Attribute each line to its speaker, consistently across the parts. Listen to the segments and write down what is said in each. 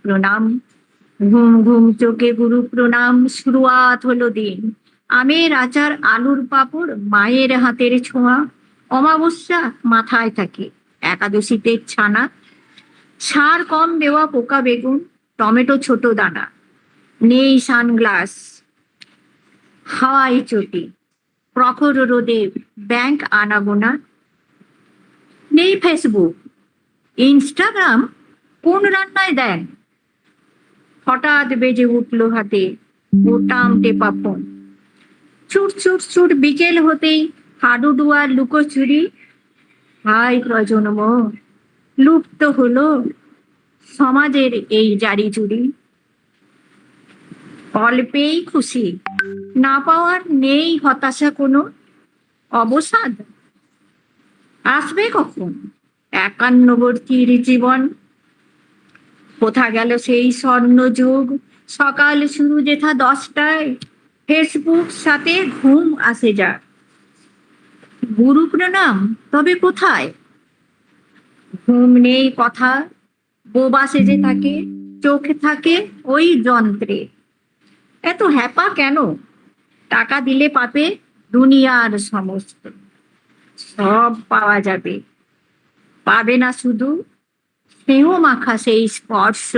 Speaker 1: প্রণাম। ঘুম ঘুম চোখে গুরু প্রণাম, শুরুয়াত হলো দিন। আমের আচার, আলুর পাঁপড়, মায়ের হাতের ছোঁয়া। অমাবস্যা মাথায় থাকে, একাদশীতে ছানা, সার কম দেওয়া পোকা বেগুন, টমেটো ছোট দানা। নেই সানগ্লাস, হাওয়াই চটি, প্রখর রোদে ব্যাংক আনাগোনা। নেই ফেসবুক, ইনস্টাগ্রাম, কোন রান্নায় দেন। হঠাৎ বেজে উঠলো হাতে বোতাম টেপা ফোন। চুট চুট চুট বিকেল হতেই হাডুডুয়ার লুকোচুরি। হাই প্রজন্ম, লুপ্ত হলো সমাজের এই জারি জুড়ি। অল্পেই খুশি, না পাওয়ার নেই হতাশা কোনো। অবসাদ আসবে কখন, একান্নবর্তীর জীবন। কোথা গেল সেই স্বর্ণ যুগ, সকাল শুরু যেথা 10টায়। ফেসবুক সাথে ঘুম আসে যা, গুরু প্রণাম তবে কোথায়। ঘুম নেই কথা, বোবা সেজে থাকে, চোখ থাকে ওই যন্ত্রে। এত হ্যাপা কেন, টাকা দিলে পাবে দুনিয়ার সমস্ত। সব পাওয়া যাবে, পাবে না শুধু স্নেহ মাখা সেই স্পর্শ।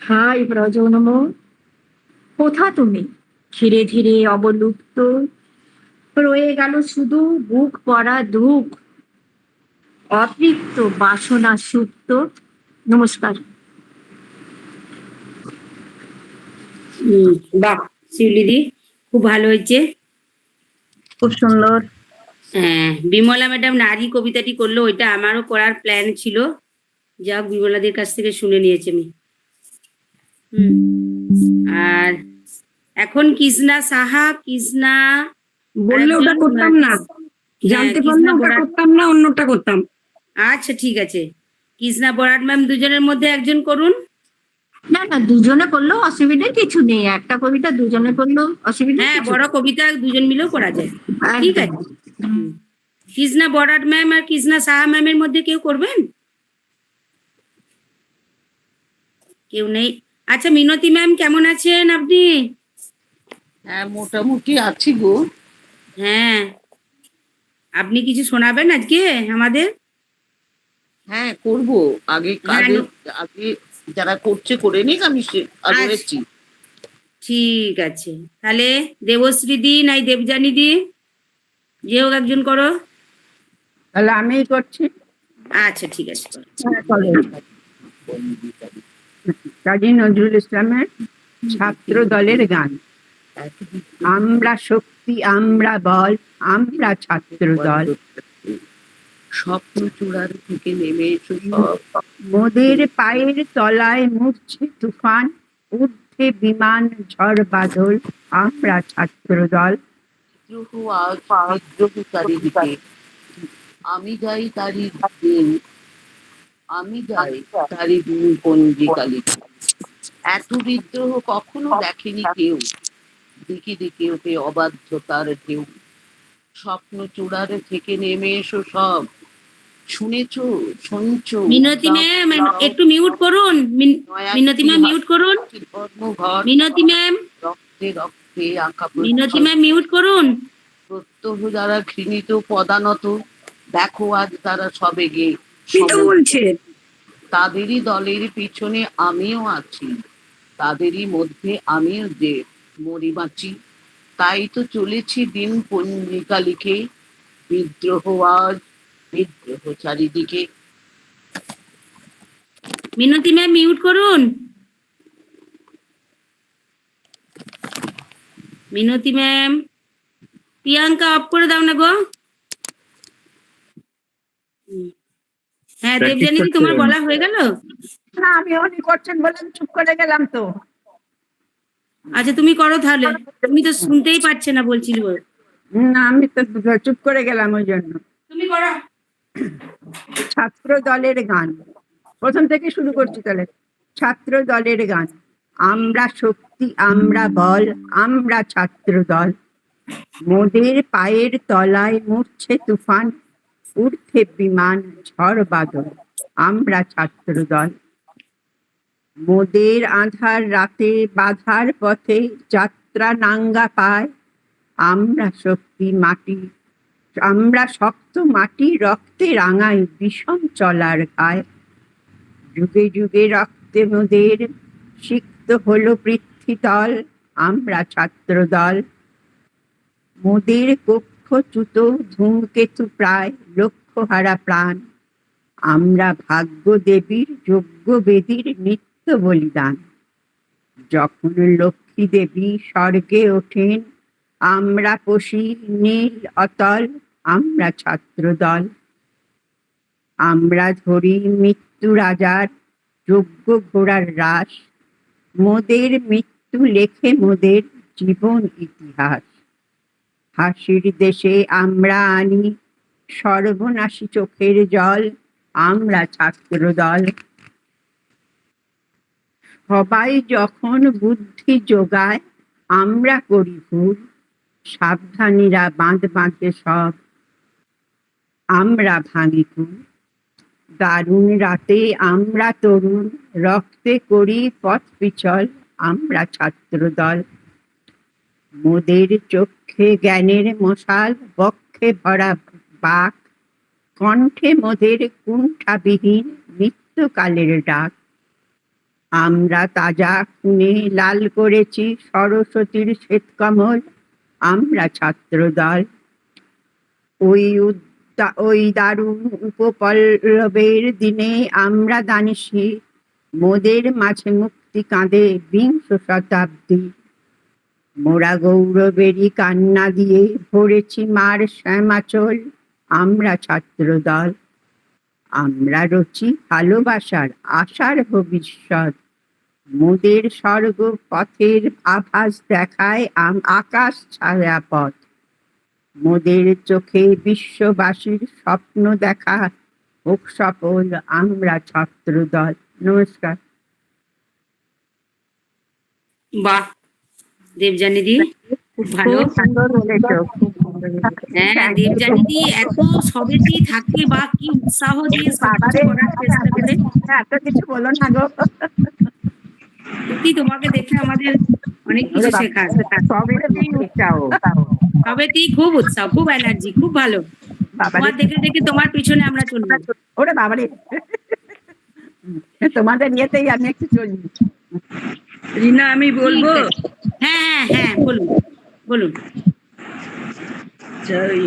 Speaker 1: হাই প্রজন্ম, কোথা তুমি, ধীরে ধীরে অবলুপ্ত। রয়ে গেল শুধু বুক পড়া দুঃখ, অতৃপ্ত বাসনা সুপ্ত। নমস্কার।
Speaker 2: বাহ শিউলিদি, খুব ভালো হয়েছে,
Speaker 1: খুব সুন্দর।
Speaker 2: হ্যাঁ, বিমলা ম্যাডাম নারী কবিতাটি করলো, ওইটা আমারও করার প্ল্যান ছিল। যাক, বিমলাদের কাছ থেকে শুনে নিয়েছি আমি। আর এখন কৃষ্ণা সাহা, কৃষ্ণা
Speaker 3: বললে ওটা করতাম না, জানতে পারলে ওটা করতাম না, অন্যটা করতাম।
Speaker 2: আচ্ছা ঠিক আছে, কৃষ্ণা বরাট ম্যাম দুজনের মধ্যে একজন করুন।
Speaker 1: না না, দুজনে করলেও অসুবিধা কিছু নেই, একটা কবিতা দুজনে করলেও অসুবিধা।
Speaker 2: হ্যাঁ, বড় কবিতা দুজন মিলেও করা যায়, ঠিক আছে। কৃষ্ণা বরাট ম্যাম আর কৃষ্ণা সাহা ম্যামের মধ্যে কেউ করবেন? কেউ নেই। আচ্ছা, মিনতি ম্যাম কেমন আছেন আপনি?
Speaker 4: হ্যাঁ, মোটামুটি আছি গো।
Speaker 2: হ্যাঁ, আপনি কিছু শোনাবেন আজকে আমাদের?
Speaker 4: হ্যাঁ, করবো। আগে আগে যারা করছে করে নিক, আমি রয়েছি।
Speaker 2: ঠিক আছে, তাহলে দেবশ্রী দি নাই দেবযানী দি, যে হোক একজন করো।
Speaker 3: তাহলে আমিই করছি।
Speaker 2: আচ্ছা ঠিক আছে।
Speaker 3: কাজী নজরুল ইসলামের ছাত্র দলের গান। আমরা শক্তি, আমরা বল, আমরা ছাত্র দল।
Speaker 4: স্বপ্ন চূড়ার থেকে নেমে এসো সব,
Speaker 3: মোদের পায়ের তলায় মুছছে তুফান, ঊর্ধ্বে বিমান ঝড় বাদল, আমরা ছাত্র দল।
Speaker 4: বিদ্রোহ আজ বিদ্রোহ চারিদিকে, আমি যাই তারি দিন, আমি যাই তারি দিন পঞ্জিকালিকে। এত বিদ্রোহ কখনো দেখেনি কেউ, দিকে দিকে ওঠে অবাধ্যতার ঢেউ। স্বপ্ন চূড়ার থেকে নেমে এসো সব, শুনেছো শুনছো।
Speaker 2: মিনতি ম্যাম একটু মিউট করুন, মিনতি ম্যাম মিউট করুন, মিনতি ম্যাম,
Speaker 4: রক্তে রক্তে আঁকা
Speaker 2: মিনতি ম্যাম মিউট করুন।
Speaker 4: প্রত্যহ যারা ঘৃণিত পদানত, দেখো আজ তারা সবে গে
Speaker 3: বলছে
Speaker 4: তাদেরই দলের পিছনে আমিও আছি, তাদেরই মধ্যে আমিও যে মরি বাঁচি। তাই তো চলেছি দিন পঞ্জিকা লিখে, বিদ্রোহ আজ বিদ্রোহ চারিদিকে।
Speaker 2: মিনতি ম্যাম মিউট করুন, মিনতি ম্যাম। প্রিয়াঙ্কা অফ করে দাও না গো। হ্যাঁ দেবযানী, তোমার বলা হয়ে গেল?
Speaker 3: না, আমি উনি করছেন বলে চুপ করে গেলাম তো।
Speaker 2: আচ্ছা তুমি করো তাহলে, তুমি তো শুনতেই পাচ্ছে না বলছিল।
Speaker 3: না, আমি তো চুপ করে গেলাম ওই জন্য।
Speaker 2: তুমি করো।
Speaker 3: ছাত্র দলের গান, প্রথম থেকে শুরু করছি তাহলে। ছাত্র দলের গান। আমরা শক্তি, আমরা বল, আমরা ছাত্র দল। মোদের পায়ের তলায় মুছছে তুফান, ঊর্ধ্বে বিমান ঝড় বাদল, আমরা ছাত্র দল। মোদের আঁধার রাতে বাধার পথে যাত্রা নাঙ্গা পায়, আমরা শক্তি মাটি, আমরা শক্ত মাটি রক্তে রাঙাই বিষম চলার গায়। যুগে যুগে রক্তে মোদের সিক্ত হলো পৃথ্বীতল, আমরা ছাত্র দল। মোদের কক্ষচ্যুত ধূমকেতু প্রায় লক্ষ্য হারা প্রাণ, আমরা ভাগ্য দেবীর যজ্ঞ বেদীর নিত্য বলিদান। যখন লক্ষ্মী দেবী স্বর্গে ওঠেন, আমরা পশি নীল অতল, আমরা ছাত্র দল। আমরা ধরি মৃত্যু রাজার যজ্ঞ ঘোড়ার রাস, মোদের মৃত্যু লেখে মোদের জীবন ইতিহাস। হাসির দেশে আমরা আনি সর্বনাশী চোখের জল, আমরা ছাত্র দল। সবাই যখন বুদ্ধি যোগায়, আমরা করি ভুল, সাবধানীরা বাঁধ বাঁধে সব, আমরা ভাঙি কুল। দারুণ রাতে আমরা তরুণ, রক্তে করি পথ পিছল, আমরা ছাত্র দল। মোদের চক্ষে জ্ঞানের মশাল, বক্ষে ভরা বাক, কণ্ঠে মোদের কুণ্ঠাবিহীন নিত্যকালের ডাক। আমরা তাজা খুনে লাল করেছি সরস্বতীর শ্বেতকমল, আমরা ছাত্র দল। ওই দারুণ উপপল্লবের দিনে আমরা দানিশি, মোদের মাঝে মুক্তি কাঁদে বিংশ শতাব্দী। মোরা গৌরবেরই কান্না দিয়ে ভরেছি মার শ্যামাচল, আমরা ছাত্র দল। আমরা রচি ভালোবাসার আশার ভবিষ্যৎ, মোদের স্বর্গ পথের আভাস দেখায় আকাশ ছায়া পথ। মোদের চোখে বিশ্ববাসীর স্বপ্ন দেখা হোক সফল, আমরা ছাত্র দল। নমস্কার।
Speaker 2: বাহ দেবযানী দি, খুব ভালো।
Speaker 3: খুব সুন্দর বলেছো, খুব সুন্দর বলেছো।
Speaker 2: হ্যাঁ দেবযানী দি এত সবেতেই থাকে, বা কি উৎসাহ দিয়ে সবকিছু করার চেষ্টা করে।
Speaker 3: এত কিছু বলো না গো।
Speaker 2: সত্যি তোমাকে দেখে আমাদের অনেক কিছু শেখার।
Speaker 3: সবেতেই উৎসাহ।
Speaker 2: সবেতেই খুব উৎসাহ, খুব এনার্জি, খুব ভালো। তোমার দেখে দেখে তোমার পিছনে আমরা চলবো।
Speaker 3: ওরে বাবারে, তোমাদের নিয়েতেই আমি একটু চলি।
Speaker 5: রিনা, আমি বলবো?
Speaker 2: হ্যাঁ হ্যাঁ হ্যাঁ, বলুন বলুন।
Speaker 5: আচ্ছা, ওই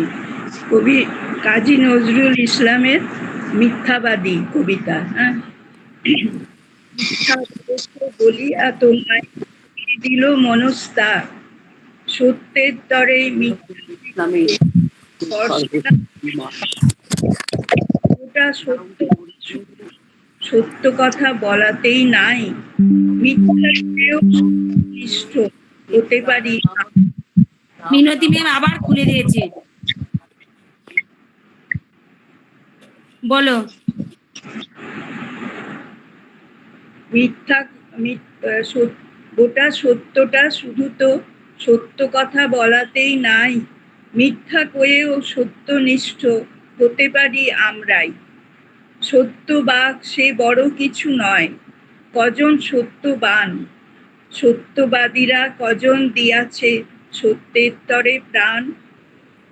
Speaker 5: কবি কাজী নজরুল ইসলামের মিথ্যাবাদী কবিতা। হ্যাঁ, মিথ্যা বলিয়া তোমায় দিল মনস্তার, সত্যের তরে মিথ্যা ওটা সত্য, সত্য কথা বলাতেই নাই, মিথ্যাকেও নিষ্ঠ হতে পারি।
Speaker 2: মিনতি ম্যাম আবার খুলে দিয়েছে, বলো।
Speaker 5: গোটা সত্যটা শুধু তো সত্য কথা বলাতেই নাই, মিথ্যা কয়েও সত্যনিষ্ঠ হতে পারি আমরাই। সত্যবাক সে বড় কিছু নয়, কজন সত্যবান, সত্যবাদীরা কজন দিয়াছে সত্যের তরে প্রাণ।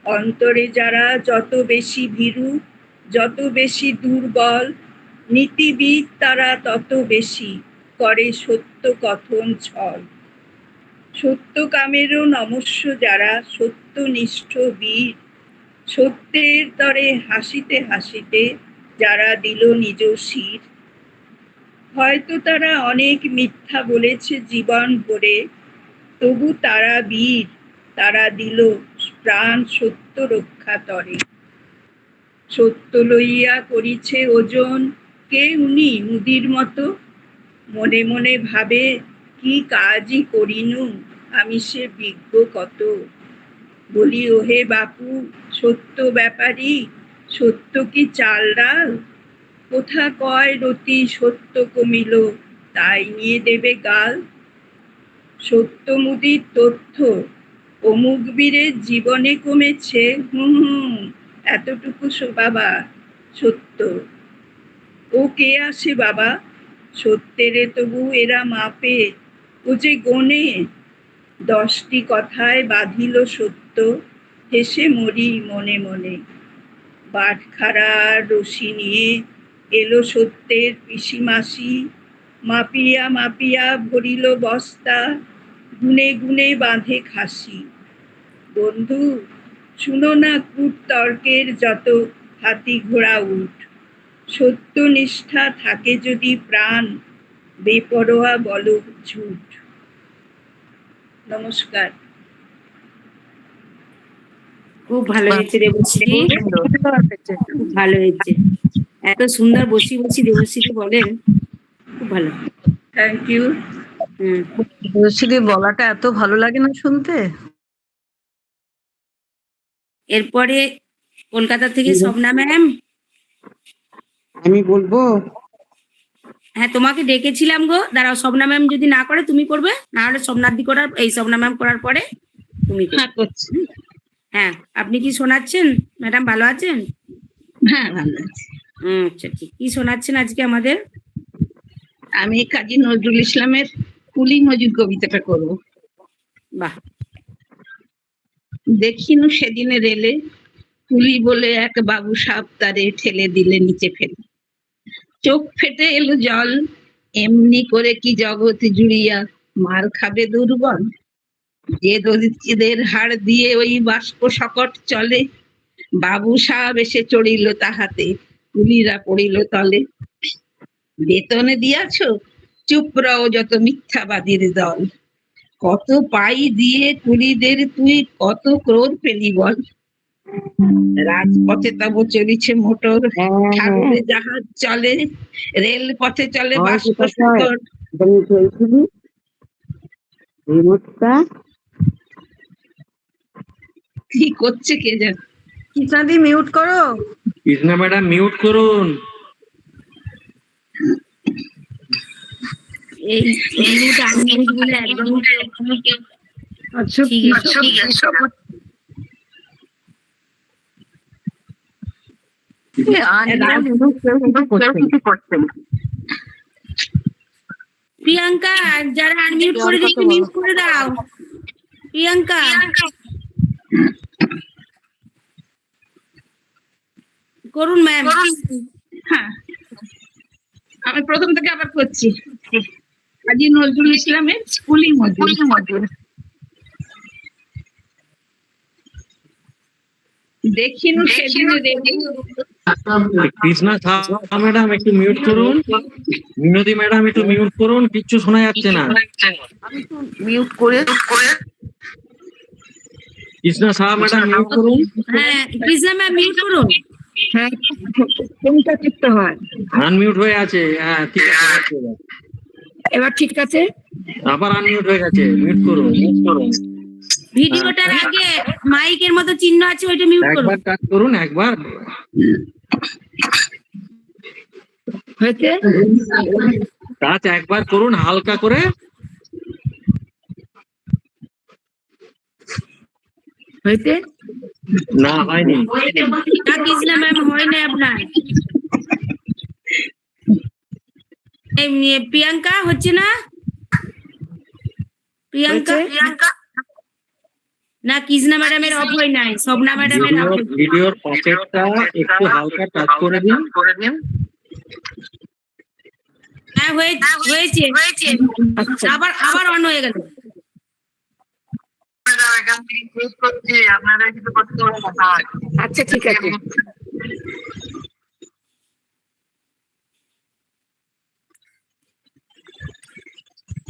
Speaker 5: অন্তরে যারা যত বেশি ভীরু, যত বেশি দুর্বল, নীতিবিদ তারা তত বেশি করে সত্য কথন ছল। সত্যকামেরও নমস্য যারা সত্যনিষ্ঠ বীর, সত্যের তরে হাসিতে হাসিতে যারা দিল নিজ শির। হয়তো তারা অনেক মিথ্যা বলেছে জীবন ভরে, তবু তারা বীর, তারা দিল প্রাণ সত্য রক্ষা তরে। সত্য লইয়া করিছে ওজন কে উনি মুদির মতো, মনে মনে ভাবে কি কাজই করিনু আমি সে বিজ্ঞ কত। বলি ওহে বাপু সত্য ব্যাপারী, সত্য কি চাল ডাল, কোথা কয় রতি সত্য কমিল তাই নিয়ে দেবে গাল। সত্য মুদির তথ্য অমুক বীরের জীবনে কমেছে, এতটুকু বাবা সত্য। ও কে আসে বাবা, সত্যেরে তবু এরা মাপে, ও যে গনে 10টি কথায় বাঁধিল সত্য, হেসে মরি মনে মনে। বাটখারার রশি নিয়ে এলো সত্যের পিসিমাসি, মাপিয়া মাপিয়া ভরিল বস্তা, গুনে গুনে বাঁধে খাসি। বন্ধু, শুনো না কূট তর্কের যত হাতি ঘোড়া উঠ, সত্যনিষ্ঠা থাকে যদি প্রাণ, বেপরোয়া বলো ঝুট। নমস্কার।
Speaker 2: খুব ভালো হয়েছে দেবশ্রী, খুব ভালো হয়েছে। এত সুন্দর বসি বসি দেবশ্রী বলেন, খুব ভালো।
Speaker 5: Thank you.
Speaker 2: হুম,
Speaker 6: দেবশ্রী বলাটা এত ভালো লাগে না শুনতে।
Speaker 2: এরপরে কলকাতা থেকে স্বপ্না ম্যাম।
Speaker 7: আমি বলবো?
Speaker 2: হ্যাঁ, তোমাকে ডেকেছিলাম গো, দাঁড়াও, স্বপ্না ম্যাম যদি না করে তুমি করবে, না হলে সোমনাথদি করার, এই স্বপ্না ম্যাম করার পরে তুমি করবে।
Speaker 7: হ্যাঁ করছি।
Speaker 2: হ্যাঁ, আপনি কি শোনাচ্ছেন ম্যাডাম? ভালো আছেন?
Speaker 7: হ্যাঁ ভালো আছি।
Speaker 2: আচ্ছা, ঠিক। কি শোনাচ্ছেন আজকে আমাদের?
Speaker 7: আমি কাজী নজরুল ইসলামের কুলি মজুর কবিতাটা করব।
Speaker 2: বাহ।
Speaker 7: দেখিনু সেদিনে রেলে কুলি বলে এক বাবু সাপ তারে ঠেলে দিলে নিচে ফেলে, চোখ ফেটে এলো জল, এমনি করে কি জগৎ জুড়িয়া মার খাবে দুর্বল। যে দরিদ্রদের হাড় দিয়ে ওই বাষ্প সকট চলে, বাবু সাহেব এসে চড়িল তাহাতে, কুলিরা পড়িল তলে। বেতনে দিয়াছ, চুপ রও যত মিথ্যাবাদীর দল, কত পাই দিয়ে কুলিদের তুই কত ক্রোধ পেলি বল। রাজপথে তব চলিছে মোটর, সাগরে জাহাজ চলে, রেল পথে চলে বাষ্প শুকর। কি করছে কে জানে।
Speaker 6: কৃষ্ণাদি মিউট করো।
Speaker 8: কৃষ্ণা ম্যাডাম মিউট করুন।
Speaker 2: এই মিউট আনমিউট বলে একদমই
Speaker 6: আচ্ছা
Speaker 2: ঠিক আছে। প্রিয়াঙ্কা, যারা আনমিউট করে দিচ্ছে মিউট করে দাও। প্রিয়াঙ্কা, করুন ম্যাম।
Speaker 7: হ্যাঁ, আমি প্রথম থেকে আবার করছি। কাজী নজরুল ইসলামের কুলি মজুর। দেখিনু সেদিনে রেলে।
Speaker 8: কৃষ্ণা ম্যাডাম একটু মিউট করুন। মিনতি ম্যাডাম একটু মিউট করুন, কিচ্ছু শোনা যাচ্ছে না।
Speaker 4: আমি তো মিউট করে
Speaker 8: কৃষ্ণা শাহ ম্যাডাম মিউট করুন।
Speaker 2: হ্যাঁ, কৃষ্ণা ম্যাম মিউট করুন।
Speaker 3: হ্যাঁ, কোনটা টিপতে হয়?
Speaker 8: আনমিউট হয়ে আছে। হ্যাঁ ঠিক আছে,
Speaker 3: এবার ঠিক আছে।
Speaker 8: আবার আনমিউট হয়ে গেছে। মিউট করুন।
Speaker 2: ভিডিওটার আগে মাইকের মতো চিহ্ন আছে, ওইটা মিউট করুন।
Speaker 8: একবার টাচ করুন, একবার।
Speaker 3: হয়েছে?
Speaker 8: টাচ একবার করুন হালকা করে।
Speaker 3: হয়েছে?
Speaker 8: না হয়নি।
Speaker 2: না কৃষ্ণা ম্যাম, হয় না আপনার। প্রিয়াঙ্কা হচ্ছে না? প্রিয়াঙ্কা না, কৃষ্ণা ম্যাডামের অফ হয় নাই, স্বপ্না ম্যাডামের অফ।
Speaker 8: ভিডিওর পাশেরটা একটু হালকা টাচ করে দিন।
Speaker 2: হ্যাঁ হয়েছে। আবার অন হয়ে গেল।
Speaker 3: আচ্ছা ঠিক আছে।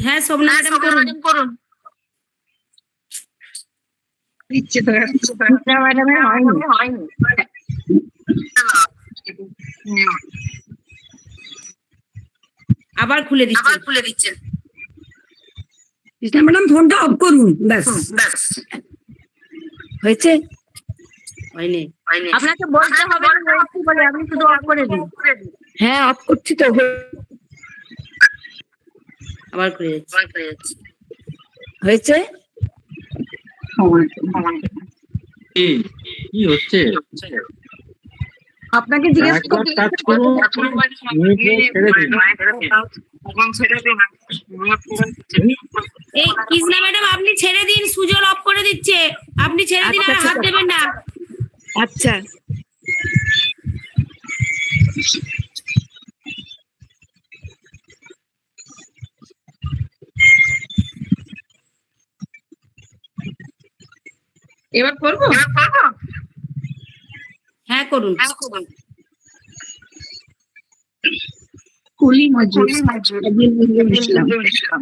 Speaker 2: হ্যাঁ, স্বপ্না ম্যাডাম করুন।
Speaker 7: দিচ্ছে তো
Speaker 3: ম্যাডামের হয়নি।
Speaker 2: আবার খুলে দিচ্ছেন।
Speaker 3: কৃষ্ণা ম্যাডাম ফোনটা অফ করুন, ব্যাস। হয়েছে?
Speaker 2: হয়নি।
Speaker 1: আপনাকে বলতে হবে না হয়েছে বলে, আপনি শুধু অফ করে দিন।
Speaker 3: হ্যাঁ, অফ করছি তো।
Speaker 2: আবার খুলে যাচ্ছে।
Speaker 3: হয়েছে?
Speaker 8: কি হচ্ছে?
Speaker 3: আপনাকে জিজ্ঞেস
Speaker 8: একবার টাচ করুন, মিউট ছেড়ে দিন।
Speaker 2: এই কৃষ্ণা ম্যাডাম আপনি ছেড়ে দিন, সুজন অফ করে দিচ্ছে, আপনি ছেড়ে দিন, আর হাত দেবেন না।
Speaker 6: আচ্ছা এবার করবো।
Speaker 2: হ্যাঁ করুন।
Speaker 7: কুলি মজুর একদিন নজরুল ইসলাম।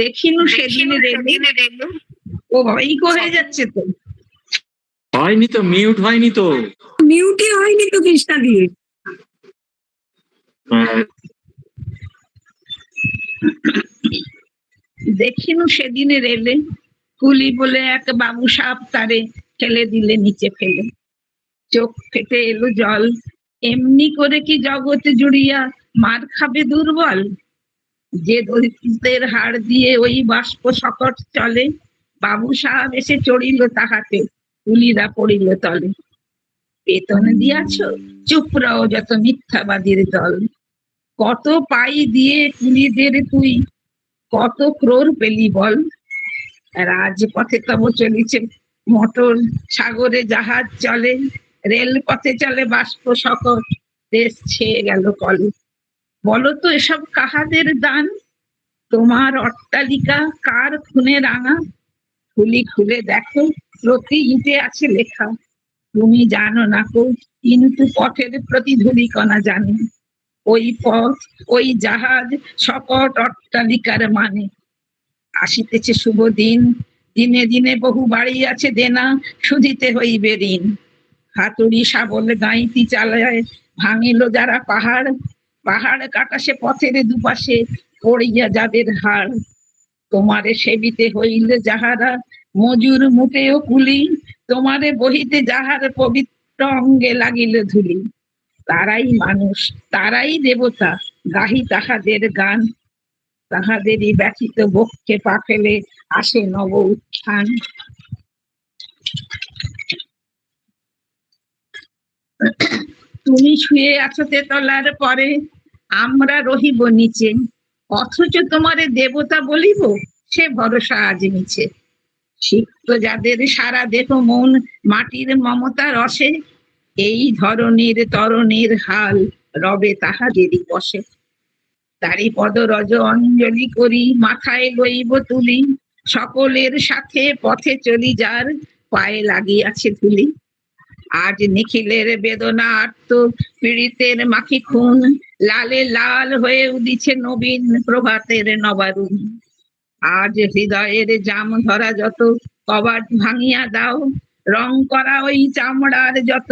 Speaker 7: দেখিনু সেদিনে রেলে, ও বাবা ইকো হয়ে যাচ্ছে তো,
Speaker 8: হয়নি তো, মিউট হয়নি তো।
Speaker 6: মিউটই হয়নি তো কৃষ্ণা দিয়ে।
Speaker 8: হ্যাঁ,
Speaker 7: দেখিনু সেদিনে রেলে, কুলি বলে এক বাবু সাপ তারে ঠেলে দিলে নিচে ফেলে, চোখ ফেটে এলো জল, এমনি করে কি জগতে জুড়িয়া মার খাবে দুর্বল, যে দরিদ্রদের হাড় দিয়ে ওই বাষ্প সকট চলে, বাবু সাহেব এসে চড়িল তাহাতে, কুলিরা পড়িল তলে, বেতন দিয়াছ, চুপ রও যত মিথ্যাবাদীর দল, কত পাই দিয়ে কুলিদের তুই কত ক্রোর পেলি বল, রাজপথে তব চলিছে মোটর, সাগরে জাহাজ চলে, রেল পথে চলে বাষ্প সকট, দেশ ছেয়ে গেল কলে, বলো তো এসব কাহাদের দান, তোমার অট্টালিকা কার খুনে রাঙা, খুলি খুলে দেখো প্রতি ইটে আছে লেখা, তুমি জানো না কো কিন্তু পথের প্রতি ধূলিকণা জানে, ওই পথ ওই জাহাজ সকট অট্টালিকার মানে, আসিতেছে শুভ দিন, দিনে দিনে বহু বাড়ি আছে দেনা, শুধিতে হইবে ঋণ, হাতুড়ি শাবল গাঁইতি চালায়, ভাঙিল যারা পাহাড়, পাহাড় কাটা সে পথের দুপাশে, পড়িয়া যাদের হাড়, তোমারে সেবিতে হইলে যাহারা মজুর মুটেও কুলি, তোমারে বহিতে যাহার পবিত্র অঙ্গে লাগিল ধুলি, তারাই মানুষ তারাই দেবতা, গাহি তাহাদের গান, তাহাদেরই ব্যথিত বক্ষে পা ফেলে আসে নব উত্থান। তুমি শুয়ে আছো তেতলার পরে, আমরা রহিব নিচে, অথচ তোমারে দেবতা বলিব, সে ভরসা আজ মিছে, সিক্ত যাদের সারা দেহ মন মাটির মমতা রসে, এই ধরনের তরণের হাল রবে তাহাদেরই বসে, তারি পদরজ অঞ্জলি করি মাথায় লইব তুলি, সকলের সাথে পথে চলি যার পায়ে লাগিয়াছে ধুলি, আজ নিখিলের বেদনা আর্ত পীড়িতের মাখি খুন, লালে লাল হয়ে উদিছে নবীন প্রভাতের নবারুণ, আজ হৃদয়ের জাম ধরা যত কবাট ভাঙিয়া দাও, রং করা ওই চামড়ার যত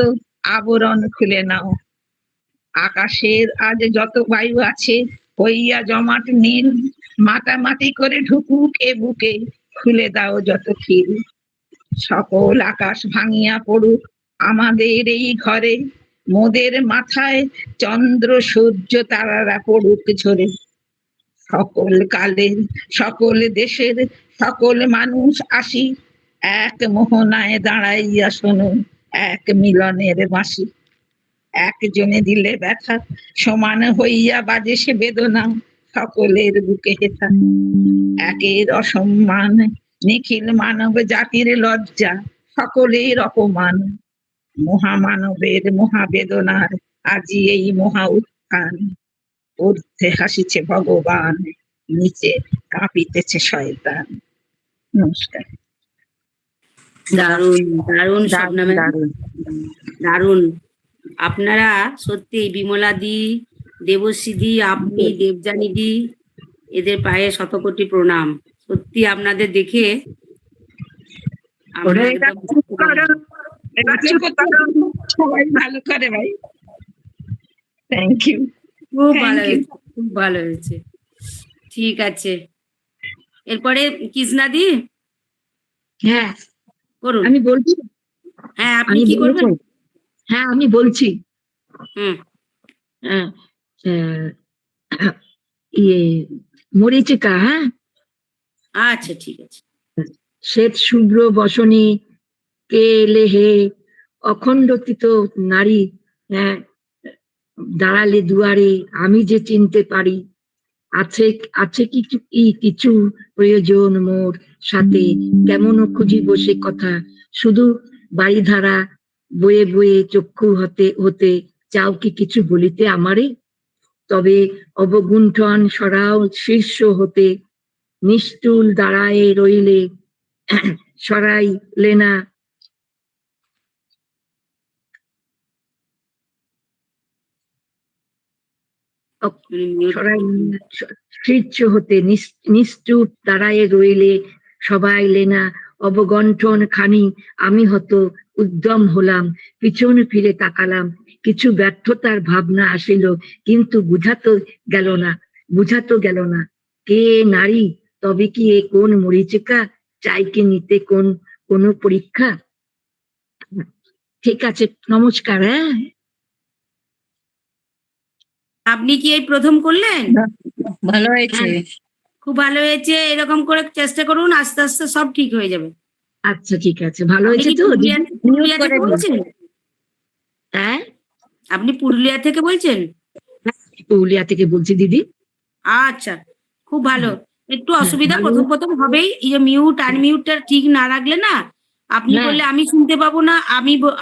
Speaker 7: আবরণ খুলে নাও, আকাশের আজ যত বায়ু আছে হইয়া জমাট নীল, মাটামাটি করে ঢুকুক এ বুকে, খুলে দাও যত খিল, সকল আকাশ ভাঙিয়া পড়ুক আমাদের এই ঘরে, মোদের মাথায় চন্দ্র সূর্য তারারা পড়ুক ঝরে, সকল কালের সকল দেশের সকল মানুষ আসি, এক মোহনায় দাঁড়াইয়া শোনো এক মিলনের বাঁশি, একজনে দিলে ব্যথা সমান হইয়া বাজে সে বেদনা, সকলের বুকে হেথা, একের অসম্মান নিখিল মানব জাতির লজ্জা, সকলের অপমান, মহামানবের মহাবেদনার আজি এই মহা উত্থান, ঊর্ধ্বে হাসিছে ভগবান, নিচে কাঁপিতেছে শয়তান। নমস্কার।
Speaker 2: দারুণ দারুণ স্বপ্না ম্যাম, দারুণ। আপনারা সত্যি বিমলা দি, দেবশ্রী দি, আপনি দেবযানী দি, এদের পায়ে শতকোটি প্রণাম। সত্যি আপনাদের দেখে আমরা একদম
Speaker 7: সবাই ভালো করে ভাই, থ্যাংক ইউ।
Speaker 2: খুব
Speaker 7: Thank
Speaker 2: ভালো
Speaker 7: you.
Speaker 2: হয়েছে, খুব ভালো হয়েছে। ঠিক আছে, এরপরে কৃষ্ণা দি
Speaker 6: হ্যাঁ
Speaker 2: করুন।
Speaker 6: আমি বলছি,
Speaker 2: হ্যাঁ আপনি
Speaker 6: আমি
Speaker 2: কি
Speaker 6: বলবো?
Speaker 2: করবেন?
Speaker 6: হ্যাঁ আমি বলছি।
Speaker 2: হুম,
Speaker 6: হ্যাঁ, ইয়ে মরীচিকা, হ্যাঁ,
Speaker 2: আচ্ছা ঠিক আছে।
Speaker 6: শ্বেত শুভ্র বসনী কে এলে হে, অখণ্ডচিত নারী, হ্যাঁ, দাঁড়ালে দুয়ারে আমি যে চিনতে পারি, আছে আছে কিছু প্রয়োজন মোর সাথে, কেমন খুঁজি বসে কথা, শুধু বাড়িধারা বয়ে বয়ে চক্ষু হতে হতে, চাও কি কিছু বলিতে আমারে? তবে অবগুণ্ঠন সরাও শীর্ষ হতে, নিষ্ঠুল দাঁড়ায়ে রইলে সরাইলে না শীর্ষ হতে, নিষ্ঠুর দাঁড়ায়ে রইলে সবাই লেনা অবগণ্ঠন খানি, আমি হত উদ্যম হলাম, পিছন ফিরে তাকালাম, কিছু ব্যর্থতার ভাবনা আসিল, কিন্তু বুঝাতো গেল না কে নারী, তবে কি এ কোন মরীচিকা, চাই কি নিতে কোনো পরীক্ষা? ঠিক আছে, নমস্কার। হ্যাঁ,
Speaker 2: আপনি কি এই প্রথম করলেন?
Speaker 3: ভালো হয়েছে।
Speaker 2: খুব ভালো হয়েছে, এরকম করে চেষ্টা করুন, আস্তে আস্তে সব ঠিক হয়ে যাবে।
Speaker 6: আচ্ছা ঠিক আছে, ভালো
Speaker 2: আপনি
Speaker 6: হয়েছে
Speaker 2: কি
Speaker 6: তো?
Speaker 2: পুরুলিয়া থেকে বলছেন?
Speaker 6: হ্যাঁ,
Speaker 2: আপনি পুরুলিয়া থেকে বলছেন?
Speaker 6: পুরুলিয়া থেকে বলছি দিদি।
Speaker 2: আচ্ছা, খুব ভালো। একটু
Speaker 6: হ্যাঁ,
Speaker 2: অসুবিধা
Speaker 6: ভালো।
Speaker 2: প্রথম হবেই, এই যে মিউট আনমিউটটা ঠিক না রাখলে না, আপনি
Speaker 6: হ্যাঁ।
Speaker 2: বললে আমি শুনতে পাবো না,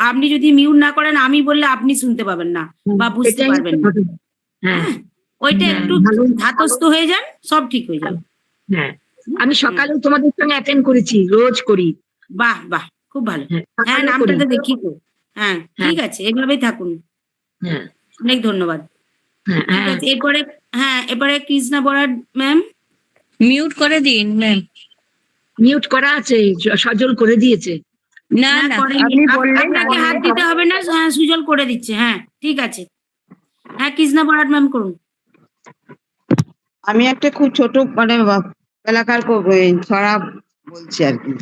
Speaker 2: আপনি যদি মিউট না করেন আমি বললে আপনি শুনতে পাবেন না বা বুঝতে
Speaker 6: এটাই
Speaker 2: পারবেন না।
Speaker 6: ঘটনা। হ্যাঁ,
Speaker 2: হ্যাঁ, ওইটা
Speaker 6: হ্যাঁ,
Speaker 2: একটু
Speaker 6: ভালো।
Speaker 2: ধাতস্থ হয়ে যান, সব ঠিক হয়ে যাবে।
Speaker 6: হ্যাঁ, আমি সকালে তোমাদের সঙ্গে অ্যাটেন্ড করেছি, রোজ করি।
Speaker 2: বাহ বাহ, খুব ভালো।
Speaker 6: হ্যাঁ,
Speaker 2: হ্যাঁ,
Speaker 6: সকালেও
Speaker 2: নামটা
Speaker 6: করি।
Speaker 2: তো দেখি তো। হ্যাঁ,
Speaker 6: হ্যাঁ।
Speaker 2: ঠিক আছে, এভাবেই থাকুন।
Speaker 6: হ্যাঁ,
Speaker 2: অনেক ধন্যবাদ।
Speaker 6: হ্যাঁ,
Speaker 2: ঠিক
Speaker 6: হ্যাঁ।
Speaker 2: আছে, এরপরে কৃষ্ণা বরাড ম্যাম।
Speaker 9: মিউট করে দিন ম্যাম।
Speaker 6: মিউট করা আছে, সজল করে দিয়েছে।
Speaker 9: না
Speaker 2: না
Speaker 9: না,
Speaker 2: করেনি,
Speaker 3: আপনি বললেন
Speaker 2: আপনাকে হাত দিতে হবে না, সুজল করে দিচ্ছে। হ্যাঁ, ঠিক আছে। হ্যাঁ, কৃষ্ণা বরাড ম্যাম করুন।
Speaker 10: আমি একটা খুব ছোট মানে এলাকার ছড়া বলছি আর কি।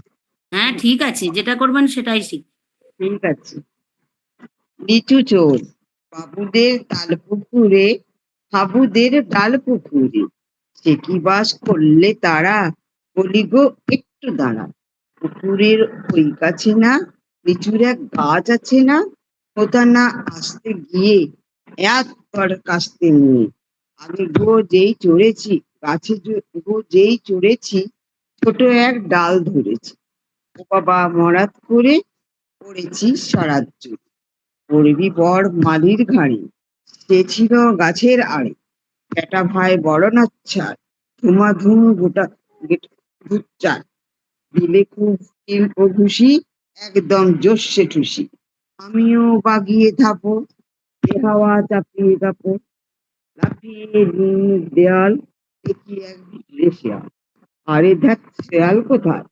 Speaker 2: হ্যাঁ, ঠিক আছে, যেটা করবেন সেটাই ঠিক।
Speaker 10: ঠিক আছে। নিচু চোর বাবুদের তাল পুকুরে, হাবুদের ডাল পুকুরে, সে কি বাস করলে তারা, বলি গো একটু দাঁড়া, পুকুরের ওই কাছে না লিচুর এক গাছ আছে না, কোথা না আসতে গিয়ে এক কাস্তে নিয়ে, আমি গো যেই চড়েছি গাছে, গো যেই চড়েছি ছোট এক ডাল ধরেছি, ও বাবা মরাত করে পড়েছি সারাজ্য, পড়বি বর মালির ঘাড়ে, সে ছিল গাছের আড়ে, বেটা ভাই বড় নাচ্ছার, ধুমাধুম গোটা দুচ্চার, দিলে খুব শিল্প ঘুষি, একদম জোশে ঠুসি, আমিও বাগিয়ে থাপো, এ হাওয়া চাপিয়ে কাপড়, লাফিয়ে দেয়াল, দেখি এক শেয়াল, আরে দেখ শেয়াল কোথায়,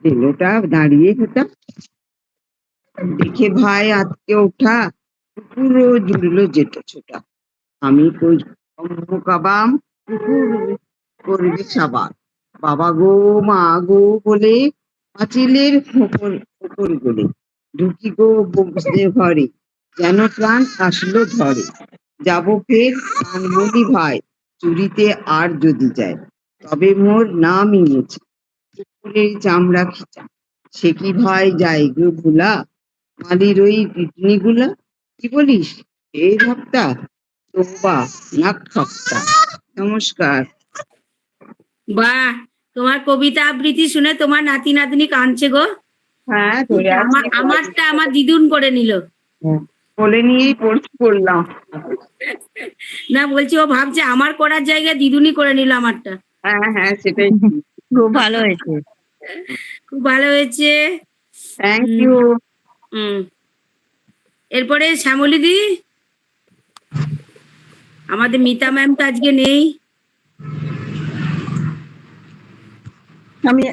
Speaker 10: জেলোটা দাঁড়িয়ে হতাম, দেখে ভাই আজকে ওঠা, পুরো জুড়লো যেটা ছোটা, আমি কই কাবাম, কুকুর করবে সাবার, বাবা গো মা গো বলে পাঁচিলের ফোকর গলে, ঢুকি গো বসে ঘরে, যেন প্রাণ আসলো ধরে, যাবো ফের প্রাণ বলি ভাই, চুরিতে আর যদি যায়, তবে মোর নাম ইনেছে কুকুরের চামড়া খিচা, সে কি ভাই যায় গো ভুলা, মালির ওই পিটনি গুলা, কি বলিস এই ভক্তা, তোবা নাক ঠকটা। নমস্কার।
Speaker 2: বাহ, তোমার কবিতা আবৃত্তি শুনে তোমার নাতি নাতনি কাঁদছে গো।
Speaker 10: হ্যাঁ ধরে আসছি।
Speaker 2: আমারটা আমার দিদুন করে নিল।
Speaker 10: বলে নিয়েই পড়লাম।
Speaker 2: না, বলছি ও ভাবছে আমার করার জায়গায় দিদুনি করে নিল আমারটা।
Speaker 10: হ্যাঁ হ্যাঁ সেটাই।
Speaker 9: খুব ভালো হয়েছে।
Speaker 2: খুব ভালো হয়েছে।
Speaker 10: Thank you.
Speaker 2: এরপরে শ্যামলী দি, আমাদের মিতা ম্যাম তো আজকে নেই।
Speaker 3: আমি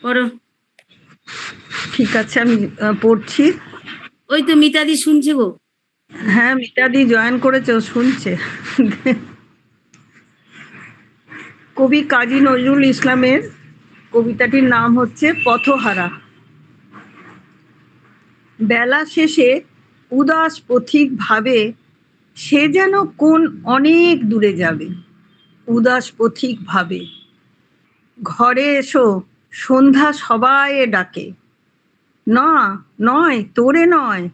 Speaker 2: পড়ো।
Speaker 3: ঠিক আছে, আমি পড়ছি।
Speaker 2: ওই তো মিতাদি শুনছে গো।
Speaker 3: হ্যাঁ, মিতাদি জয়েন করেছে, ও শুনছে। কবি কাজী নজরুল ইসলামের কবিতাটির নাম হচ্ছে পথহারা। বেলা শেষে উদাস পথিক ভাবে, সে যেন কোন অনেক দূরে যাবে। উদাস পথিক ভাবে, ঘরে এসো সন্ধ্যা সবাই ডাকে, না নয় তোরে নয়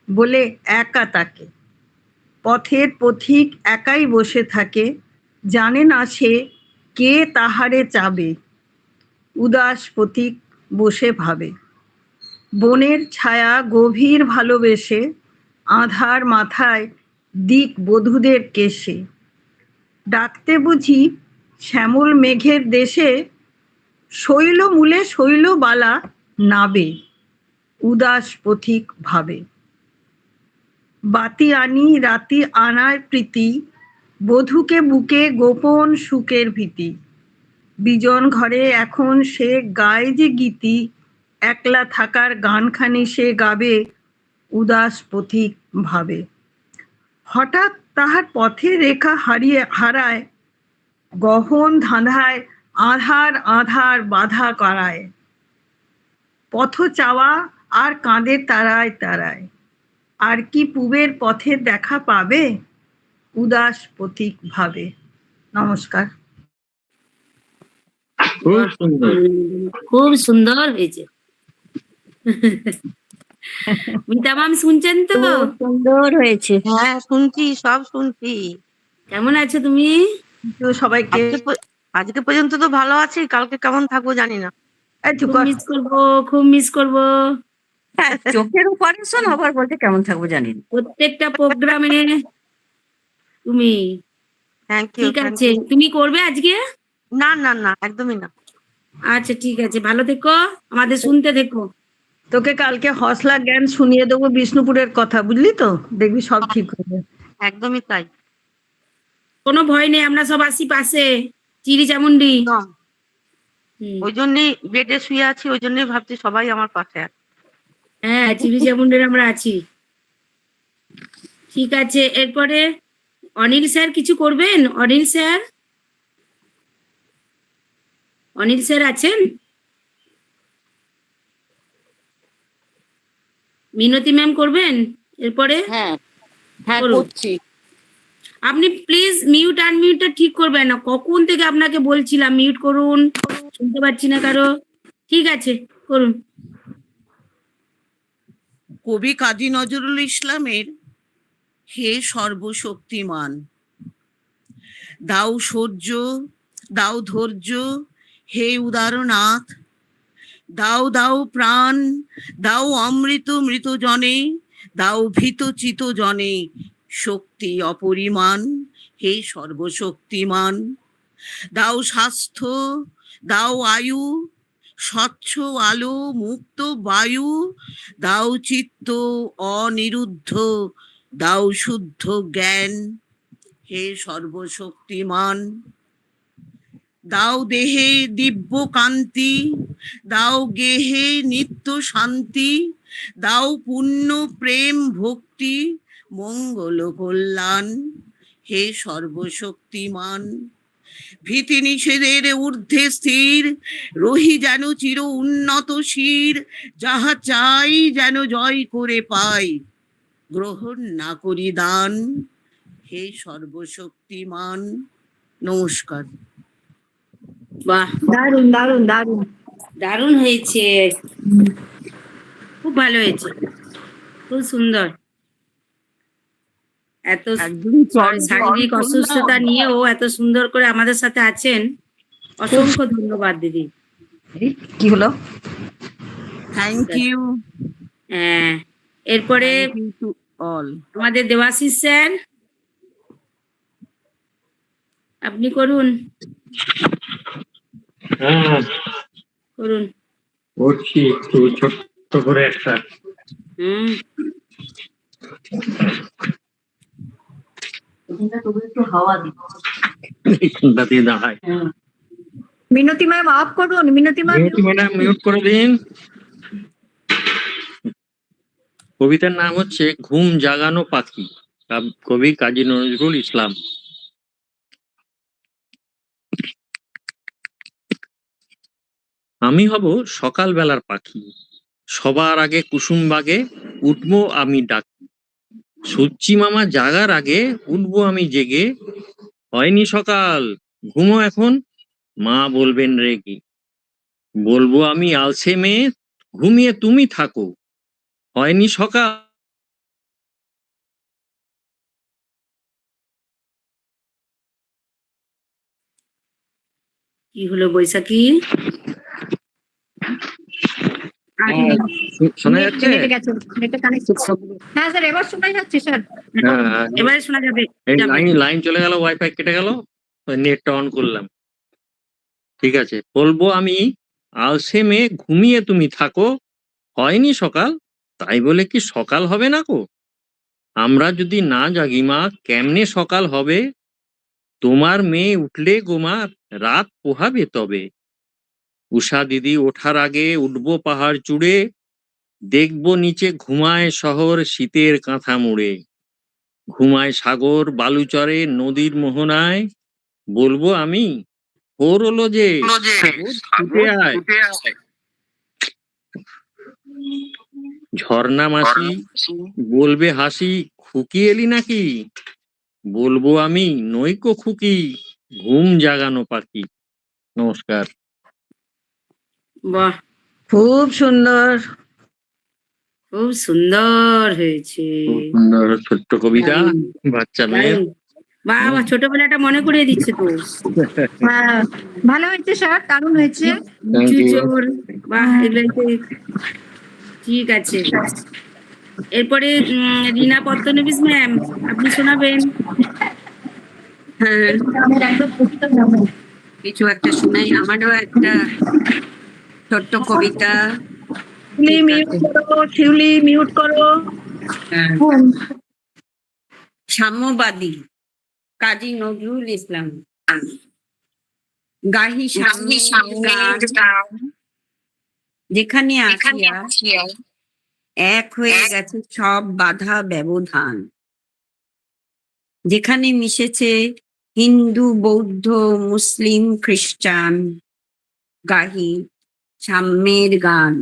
Speaker 3: বলে একা তাকে।
Speaker 11: পথের পথিক একাই বসে থাকে, জানে না সে কে তাহারে চাবে। উদাস পথিক বসে ভাবে, বনের ছায়া গভীর ভালোবেসে, আধার মাথায় দিক বধূদের কেশে। ডাকতে বুঝি শ্যামল মেঘের দেশে, শৈল মূলে শৈলবালা নাবে। উদাস পথিক ভাবে, বাতি আনি রাতি আনায় প্রীতি, বধূকে বুকে গোপন সুখের ভীতি। বিজন ঘরে এখন সে গায় যে গীতি, একলা থাকার গানখানি সে গাবে। উদাস পথিক ভাবে, হঠাৎ তাহার পথে রেখা হারায়, গহন ধাঁধায় আধার আধার বাধা করায়। পথ চাওয়া আর কাঁদে তারায় তারায়, আর কি পূবের পথের দেখা পাবে। উদাস পথিক ভাবে। নমস্কার।
Speaker 8: খুব সুন্দর।
Speaker 2: খুব সুন্দর হয়েছে। মিতা ম্যাম শুনছেন তো?
Speaker 9: খুব সুন্দর হয়েছে।
Speaker 12: হ্যাঁ শুনছি, সব শুনছি।
Speaker 2: কেমন আছো তুমি?
Speaker 11: তো সবাইকে
Speaker 12: আজকে পর্যন্ত তো ভালো আছি, কালকে কেমন থাকবো জানি না।
Speaker 2: খুব মিস করবো, খুব মিস করবো।
Speaker 9: চোখের অপারেশন আবার বলতে কেমন থাকবো জানি না।
Speaker 2: প্রত্যেকটা প্রোগ্রামে তুমি।
Speaker 12: Thank you.
Speaker 2: ঠিক আছে, তুমি করবে আজকে?
Speaker 12: না না না, একদমই না।
Speaker 2: আচ্ছা ঠিক আছে, ভালো থেকো, আমাদের শুনতে থেকো।
Speaker 11: তোকে কালকে হসলা জ্ঞান শুনিয়ে দেবো বিষ্ণুপুরের কথা, বুঝলি তো? দেখবি সব ঠিক হবে।
Speaker 12: একদমই তাই।
Speaker 2: কোনো ভয় নেই, আমরা সব আছি পাশে, চিরি চামুন্ডি।
Speaker 12: ওই জন্যই বেডে শুয়ে আছি, ওই জন্যই ভাবছি সবাই আমার পাশে আছে।
Speaker 2: হ্যাঁ, চিরি চামুন্ডির আমরা আছি। ঠিক আছে, এরপরে অনিল স্যার কিছু করবেন? অনিল স্যার, অনিল স্যার আছেন? মিনতি ম্যাম করবেন এরপরে?
Speaker 4: হ্যাঁ হ্যাঁ
Speaker 2: করুন।
Speaker 4: করছি।
Speaker 2: আপনি প্লিজ মিউট আনমিউটটা ঠিক করবেন না, কখন থেকে আপনাকে বলছিলাম মিউট করুন, শুনতে পাচ্ছি না কারো। ঠিক আছে, করুন।
Speaker 4: কবি কাজী নজরুল ইসলামের হে সর্বশক্তিমান, দাও সূর্য, দাও ধৈর্য, হে উদারনাথ, দাও দাও প্রাণ, দাও অমৃত মৃত জনে, দাও ভীত চিত জনে শক্তি অপরিমাণ, হে সর্বশক্তিমান। দাও স্বাস্থ্য, দাও আয়ু, স্বচ্ছ আলো মুক্ত বায়ু, দাও চিত্ত অনিরুদ্ধ, দাও শুদ্ধ জ্ঞান, হে সর্বশক্তিমান। দাও দেহে দিব্য কান্তি, দাও গেহে নিত্য শান্তি, দাও পুণ্য প্রেম ভক্তি মঙ্গল কল্যাণ, হে সর্বশক্তিমান। ভীতি নিষেধের ঊর্ধ্বে স্থির, রহি যেন চির উন্নত শির, যাহা চাই যেন জয় করে পাই, গ্রহণ না করি দান, হে সর্বশক্তিমান। নমস্কার।
Speaker 2: বাহ,
Speaker 1: দারুণ দারুণ দারুণ।
Speaker 2: দারুণ হয়েছে, খুব ভালো হয়েছে, খুব সুন্দর। এত শারীরিক অসুস্থতা নিয়েও এত সুন্দর করে আমাদের সাথে আছেন, অসংখ্য ধন্যবাদ দিদি।
Speaker 11: কি হলো?
Speaker 4: Thank you.
Speaker 2: হ্যাঁ, এরপরে
Speaker 4: টু অল।
Speaker 2: আমাদের দেবাশিস স্যার, আপনি করুন।
Speaker 8: হ্যাঁ
Speaker 2: করুন।
Speaker 8: করছি, একটু ছোট্ট করে একটা। এখানটা দিয়ে দাঁড়ায়।
Speaker 1: মিনতি ম্যাম অফ করুন, মিনতি ম্যাম।
Speaker 8: মিউট ম্যাডাম মিউট করে দিন। কবিতার নাম হচ্ছে ঘুম জাগানো পাখি, কবি কাজী নজরুল ইসলাম। আমি হব সকালবেলার পাখি, সবার আগে কুসুম বাগে উঠবো আমি ডাকি। সূর্যি মামা জাগার আগে উঠবো আমি জেগে, হয়নি সকাল ঘুমো এখন, মা বলবেন রেগে। বলবো আমি আলসে মেয়ে, ঘুমিয়ে তুমি থাকো, হয়নি সকাল
Speaker 2: কি হলো বৈশাখী?
Speaker 8: শোনা যাচ্ছে?
Speaker 1: নেটে গেছে, নেটে কানেক্ট। হ্যাঁ স্যার, এবার শোনা যাচ্ছে স্যার।
Speaker 8: হ্যাঁ,
Speaker 2: এবারে শোনা যাবে।
Speaker 8: এই
Speaker 2: যাবে।
Speaker 8: লাইন চলে গেল, ওয়াইফাই কেটে গেল, নেটটা অন করলাম। ঠিক আছে, বলবো আমি, আলসে মেয়ে ঘুমিয়ে তুমি থাকো, হয়নি সকাল, তাই বলে কি সকাল হবে না কো? আমরা যদি না জাগি মা, কেমনে সকাল হবে? তোমার মেয়ে উঠলে গোমার, রাত পোহাবে তবে। উষা দিদি ওঠার আগে উঠবো পাহাড় চূড়ে, দেখবো নিচে ঘুমায় শহর শীতের কাঁথা মুড়ে। ঘুমায় সাগর বালুচরে নদীর মোহনায়, বলবো আমি, ভোর হলো যে, ছুটে আয়। ঝর্ণা মাসি বলবে হাসি, খুকি এলি নাকি? বলবো আমি, নইকো খুকি, ঘুম জাগানো পাখি। নমস্কার।
Speaker 2: বাহ,
Speaker 11: খুব সুন্দর।
Speaker 2: খুব সুন্দর হয়েছে।
Speaker 8: খুব সুন্দর ছোট্ট কবিতা,
Speaker 2: দারুণ,
Speaker 8: বাচ্চা মেয়ের।
Speaker 2: দারুণ। বাবা, ছোটবেলাটা মনে করিয়ে দিচ্ছে তো।
Speaker 1: হ্যাঁ, ভালো হয়েছে স্যার, দারুণ হয়েছে।
Speaker 8: Thank you.
Speaker 2: চুচোর, বাহ, এগুলো ঠিক আছে। এরপরে রিনা পদ্মনবিস ম্যাম, আপনি শোনাবেন।
Speaker 7: হ্যাঁ, কিছু একটা শোনাই। আমারও একটা ছোট্ট কবিতা।
Speaker 11: শিউলি
Speaker 7: ঠিক
Speaker 11: মিউট
Speaker 7: আছে।
Speaker 11: করো, শিউলি মিউট করো।
Speaker 7: হ্যাঁ। সাম্যবাদী, কাজী নজরুল ইসলাম। গাহি সাম্যের গান, যেখানে আসিয়া এক হয়ে গেছে সব বাধা ব্যবধান, যেখানে মিশেছে হিন্দু বৌদ্ধ মুসলিম খ্রিস্টান, গাহি সাম্যের গান।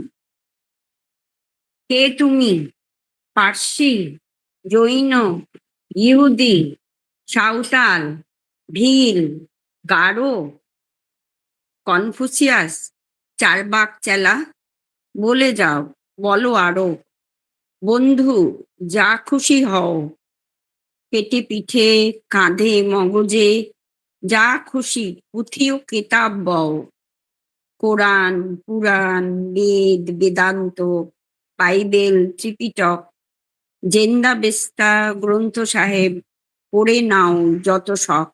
Speaker 7: কে তুমি? পার্সি, জৈন, ইহুদি, সাঁওতাল, ভিল, গারো, কনফুসিয়াস, চারবাক চেলা, বলে যাও, বলো আরো। বন্ধু, যা খুশি হও, পেটে পিঠে কাঁধে মগজে, যা খুশি পুঁথি ও কেতাব বও। কোরআন, পুরাণ, বেদ, বেদান্ত, বাইবেল, ত্রিপিটক, জেন্দা বেস্তা গ্রন্থ সাহেব, পড়ে নাও যত শখ।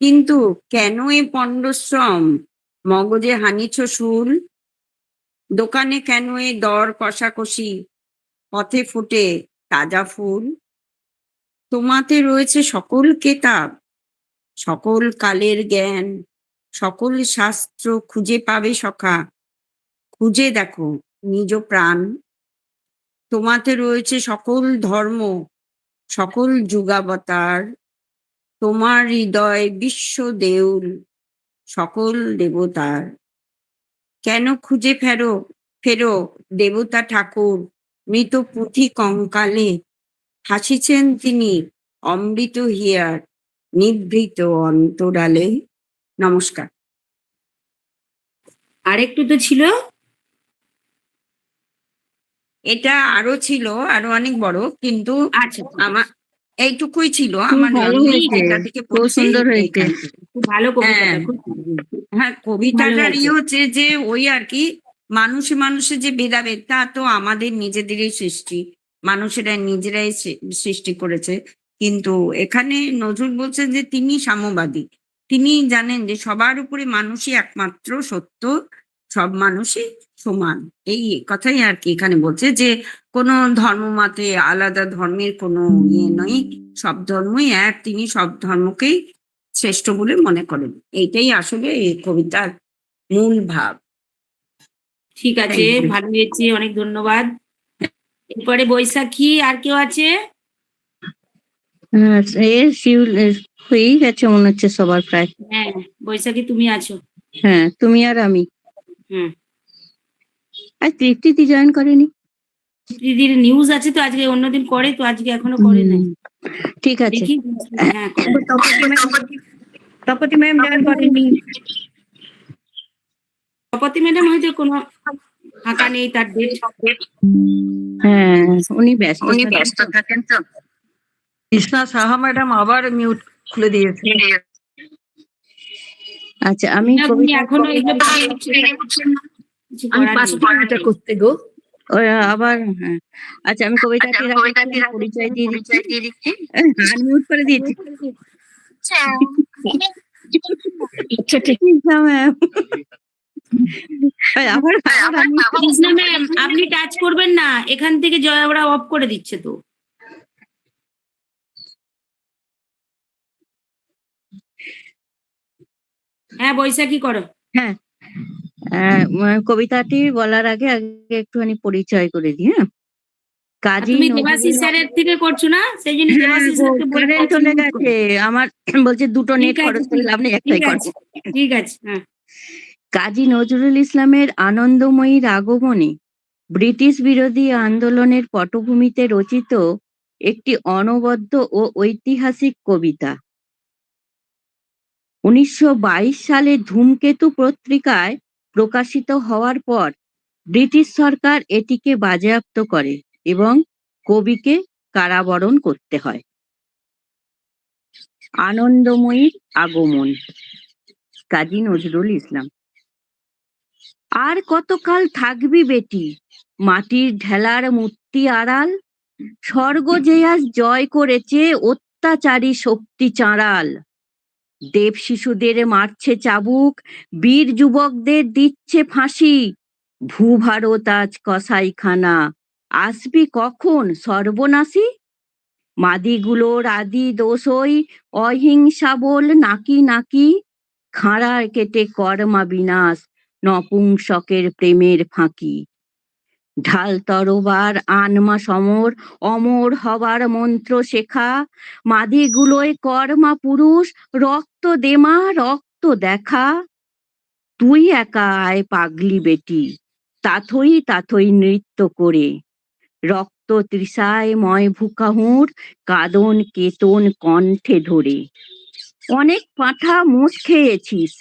Speaker 7: কিন্তু কেন এ পণ্ডশ্রম, মগজে হানিছ শুল? দোকানে কেন এ দর কষাকষি, পথে ফোটে তাজা ফুল? তোমাতে রয়েছে সকল কেতাব, সকল কালের জ্ঞান, সকল শাস্ত্র খুঁজে পাবে সখা। খুঁজে দেখো নিজ প্রাণ। তোমাতে রয়েছে সকল ধর্ম, সকল যুগাবতার। তোমার হৃদয় বিশ্ব দেউল, সকল দেবতার। কেন খুঁজে ফেরো ফেরো দেবতা ঠাকুর, মৃত পুঁথি কঙ্কালে হাসিছেন তিনি অমৃত হিয়ার নিভৃত অন্তরালে। নমস্কার।
Speaker 2: আরেকটু তো ছিল।
Speaker 7: এটা আরো ছিল, আরো অনেক বড়, কিন্তু
Speaker 2: আচ্ছা,
Speaker 7: আমার এইটুকুই ছিল।
Speaker 9: খুব
Speaker 7: আমার
Speaker 9: ভালো
Speaker 7: আমি
Speaker 9: হয়েছে,
Speaker 7: যেটা থেকে
Speaker 9: খুব
Speaker 7: পড়ছি
Speaker 9: সুন্দর হয়েছে।
Speaker 7: এইখান থেকে।
Speaker 2: খুব ভালো কবিতাটা,
Speaker 7: হ্যাঁ।
Speaker 2: খুব
Speaker 7: হ্যাঁ,
Speaker 2: ভালো
Speaker 7: কবিতাটারই
Speaker 2: হয়েছে।
Speaker 7: হচ্ছে যে ওই আর কি, মানুষে মানুষে যে ভেদাভেদ, তা তো আমাদের নিজেদেরই সৃষ্টি, মানুষেরা নিজেরাই সৃষ্টি করেছে। কিন্তু এখানে নজরুল বলছেন যে তিনি সাম্যবাদী, তিনি জানেন যে সবার উপরে মানুষই একমাত্র সত্য, সব মানুষই সমান। এই কথাই আর কি এখানে বলছে, যে কোনো ধর্মমতে আলাদা ধর্মের কোনো ইয়ে নয়, সব ধর্মই এক, তিনি সব ধর্মকেই শ্রেষ্ঠ বলে মনে করেন। এইটাই আসলে এই কবিতার মূল ভাব।
Speaker 2: ঠিক আছে,
Speaker 7: Thank you.
Speaker 2: ভালো হয়েছে, অনেক ধন্যবাদ। এরপরে বৈশাখী, আর কেউ আছে?
Speaker 9: হ্যাঁ, হয়েই গেছে মনে হচ্ছে সবার প্রায়।
Speaker 2: হ্যাঁ, বৈশাখী তুমি আছো।
Speaker 9: হ্যাঁ, তুমি আর আমি।
Speaker 2: হুম।
Speaker 9: আর তৃপ্তি জয়েন করেনি।
Speaker 2: দিদির নিউজ আছে তো আজকে, অন্যদিন করে তো, আজকে এখনো করে নাই।
Speaker 9: ঠিক আছে।
Speaker 2: দেখি। হ্যাঁ,
Speaker 1: তপতি ম্যাম জয়েন করেননি।
Speaker 2: তপতি ম্যাডাম হয়তো কোনো ফাঁকা নেই, তার ডেট।
Speaker 9: হ্যাঁ, উনি ব্যস্ত
Speaker 12: থাকেন তো।
Speaker 11: কৃষ্ণা সাহা ম্যাডাম আবার মিউট খুলে দিয়েছে।
Speaker 9: আচ্ছা আমি
Speaker 2: আপনি
Speaker 9: কবিতা
Speaker 2: এখনো এগুলো পেরে উঠছেন না, কিছু
Speaker 9: আমি
Speaker 2: করার
Speaker 9: পাস
Speaker 2: নেই।
Speaker 9: করি এটা করতে গো। আবার হ্যাঁ। আচ্ছা আমি কবিতাটির আগে একটু পরিচয় দিয়ে দিচ্ছি। আনমিউট করে দিয়েছি। আচ্ছা ঠিক আছে ম্যাম। আবার
Speaker 2: কৃষ্ণা ম্যাম, আপনি টাচ করবেন না, এখান থেকে জয়া ওরা অফ করে দিচ্ছে তো। হ্যাঁ বৈশাখী করো।
Speaker 9: হ্যাঁ কবিতাটি বলার আগে একটুখানি পরিচয় করে দিই। হ্যাঁ
Speaker 2: আর
Speaker 9: কাজী
Speaker 2: তুমি
Speaker 9: নজরুল
Speaker 2: দেবাশিস স্যারের থেকে করছো না, সেই জন্য
Speaker 9: হ্যাঁ
Speaker 2: দেবাশিস
Speaker 9: গো,
Speaker 2: স্যারকে বলে
Speaker 9: কারেন্ট চলে গেছে আমার, বলছে দুটো নেট
Speaker 2: ঠিক আছে,
Speaker 9: খরচ করে লাভ নেই, একটাই
Speaker 2: ঠিক
Speaker 9: করো।
Speaker 2: আছে, ঠিক আছে। হ্যাঁ,
Speaker 9: কাজী নজরুল ইসলামের আনন্দময়ীর আগমনে ব্রিটিশ বিরোধী আন্দোলনের পটভূমিতে রচিত একটি অনবদ্য ও ঐতিহাসিক কবিতা। 1922 সালে ধূমকেতু পত্রিকায় প্রকাশিত হওয়ার পর ব্রিটিশ সরকার এটিকে বাজেয়াপ্ত করে এবং কবিকে কারাবরণ করতে হয়। আনন্দময়ীর আগমন, কাজী নজরুল ইসলাম। আর কতকাল থাকবি বেটি মাটির ঢেলার মূর্তি আড়াল, স্বর্গ যে আজ জয় করেছে অত্যাচারী শক্তি চাঁড়াল। দেব শিশুদের মারছে চাবুক, বীর যুবকদের দিচ্ছে ফাঁসি, ভূভারত আজ কসাইখানা, আসবি কখন সর্বনাশী। মাদিগুলোর আদি দোষই অহিংসা বল নাকি নাকি, খাঁড়ার কেটে কর্মা বিনাশ নপুংসকের প্রেমের ফাঁকি। ঢাল তরবার আনমা সমর অমর হবার মন্ত্র শেখা, মাদিগুলোয় কর্মা পুরুষ রক্ত দেমা রক্ত দেখা। তুই একা আয় পাগলি বেটি তাথই তাথই নৃত্য করে, রক্ত তৃষায় ময় ভুকাহুর কাদন কেতন কণ্ঠে ধরে। অনেক পাঁঠা মোষ খেয়েছিস